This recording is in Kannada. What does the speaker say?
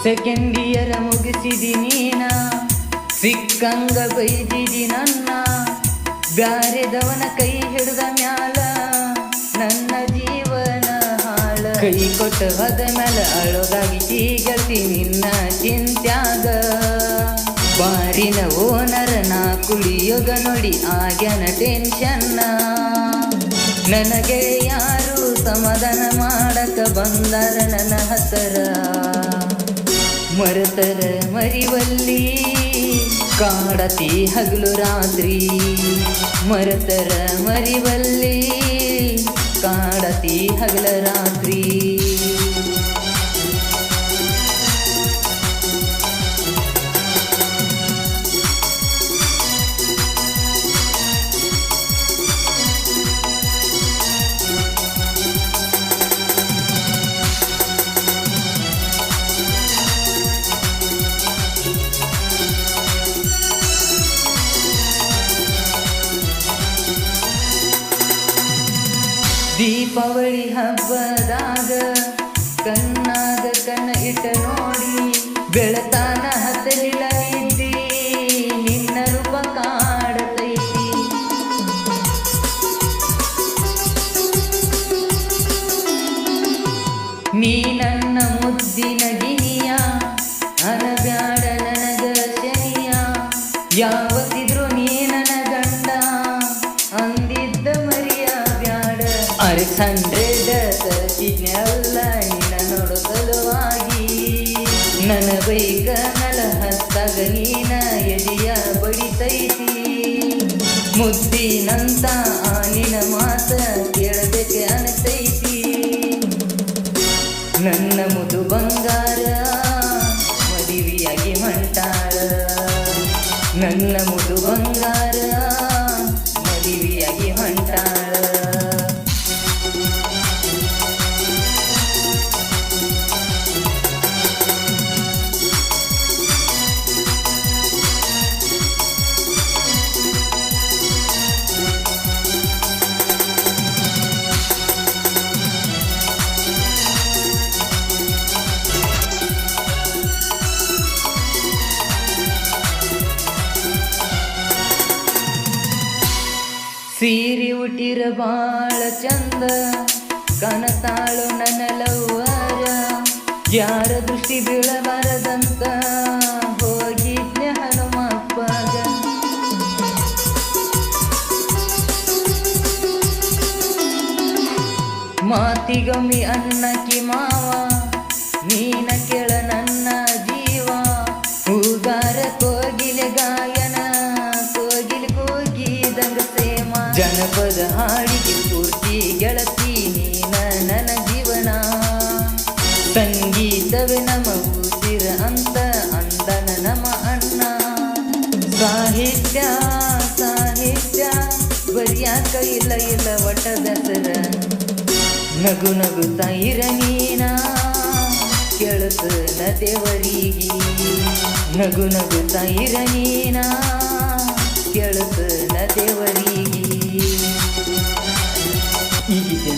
ಸೆಕೆಂಡ್ ಇಯರ್ ಮುಗಿಸಿದಿ ನೀನ, ಸಿಕ್ಕಂಗ ಬೈದಿದಿ ನನ್ನ, ಬ್ಯಾರೆದವನ ಕೈ ಹಿಡ್ದ ಮ್ಯಾಲ ನನ್ನ ಜೀವನ ಹಾಳ. ಕೈ ಕೊಟ್ಟು ಹೋದ ಮ್ಯಾಲ ಅಳೋದಾಗಿ ಗೆಳತಿ ನಿನ್ನ ಚಿಂತ್ಯಾಗ. ಬಾರಿನ ಓನರ ನಾ ಕುಳಿಯೋದ ನೋಡಿ ಆಗ್ಯಾನ ಟೆನ್ಷನ್ನ. ನನಗೆ ಯಾರು ಸಮಾಧಾನ ಮಾಡಕ ಬಂದಾರ ನನ್ನ ಹತ್ತರ. ಮರೆತರ ಮರಿವಲ್ಲಿ ಕಾಡತಿ ಹಗಲು ರಾತ್ರಿ, ಮರೆತರ ಮರಿವಲ್ಲಿ ಕಾಡತಿ ಹಗಲ ರಾತ್ರಿ. ದೀಪಾವಳಿ ಹಬ್ಬದಾಗ ಕಣ್ಣಾಗ ಕಣ್ಣ ಇಟ್ಟ ನೋಡಿ, ಬೆಳತಾನ ಹತ್ತಲಿಲ್ಲ ಇದ್ದಿ ನಿನ್ನ ರೂಪ ಕಾಡತೈತಿ. ನೀ ನನ್ನ ಮುದ್ದಿನ ಗಿನಿಯ, ಅನಬ್ಯಾಡ ನನಗ ಶನಿಯ, ಯಾವತ್ತಿದ್ರು ನೀ ನನ್ನ ಗಂಡ ಅಂದಿದ್ದ ಮರಿಯ ಬ್ಯಾಡ. 600 ತರ್ತಿನೆಲ್ಲ ನಿನ್ನ ನೋಡು ಸಲುವಾಗಿ, ನನ್ನ ಬೈಕ ನಲ ಹತ್ತಾಗ ನೀನ ಎದೆಯ ಬಡಿತೈತಿ. ಮುದ್ದಿನಂತ ಆ ನಿನ್ನ ಮಾತ ಕೇಳಬೇಕೆ ಅನತೈತಿ. ನನ್ನ ಮುದು ಬಂಗಾರ ಮದುವೆಯಾಗಿ ಹೊಂಟಾಳ, ನನ್ನ ಮುದು ಬಂಗಾರ ಮದುವೆಯಾಗಿ ಹೊಂಟಾಳ. ಸೀರೆ ಉಟ್ಟಿರ ಬಾಳ ಚಂದ ಕನಸಾಳು ನನ್ನ ಲವ್ವರ. ಯಾರ ದೃಷ್ಟಿ ಬೀಳಬಾರದಂತ ಹೋಗಿದ್ನೆ ಹನುಮಪ್ಪಗ. ಮಾತಿಗೊಮ್ಮೆ ಅನ್ನಕಿ ಮಾವ, ನೀನ ಕೇಳ ನನ್ನ ಜೀವ. ಹೂಗಾರ ಕೋಗಿಲೆ ಗಾಯನ, ಕೋಗಿಲೆ ಕೂಗಿದಂಗ ಸೇಮ. ಜನಪದ ಹಾಡಿಗೆ ಪೂರ್ತಿ ಗೆಳತಿ ನೀನ ನನ್ನ ಜೀವನ. ಸಂಗೀತವೇ ನಮ್ಮ ಉಸಿರ ಅಂತ ಅಂದನ ನಮ್ಮ ಅಣ್ಣ. ಸಾಹಿತ್ಯ ಸಾಹಿತ್ಯ ಬರಿಯಾಕ ಇಲ್ಲ ಇಲ್ಲ ಒಟ್ಟ ದಸರ. ನಗು ನಗುತ್ತಾ ಇರ ನೀನ ಕೇಳುತ್ತ ದೇವರಿಗೆ. ನಗು ನಗುತ್ತಾ ಇರ ನೀನ ಕೇಳುತ್ತ ದೇವರಿಗೆ. ಈ ಗೀತೆ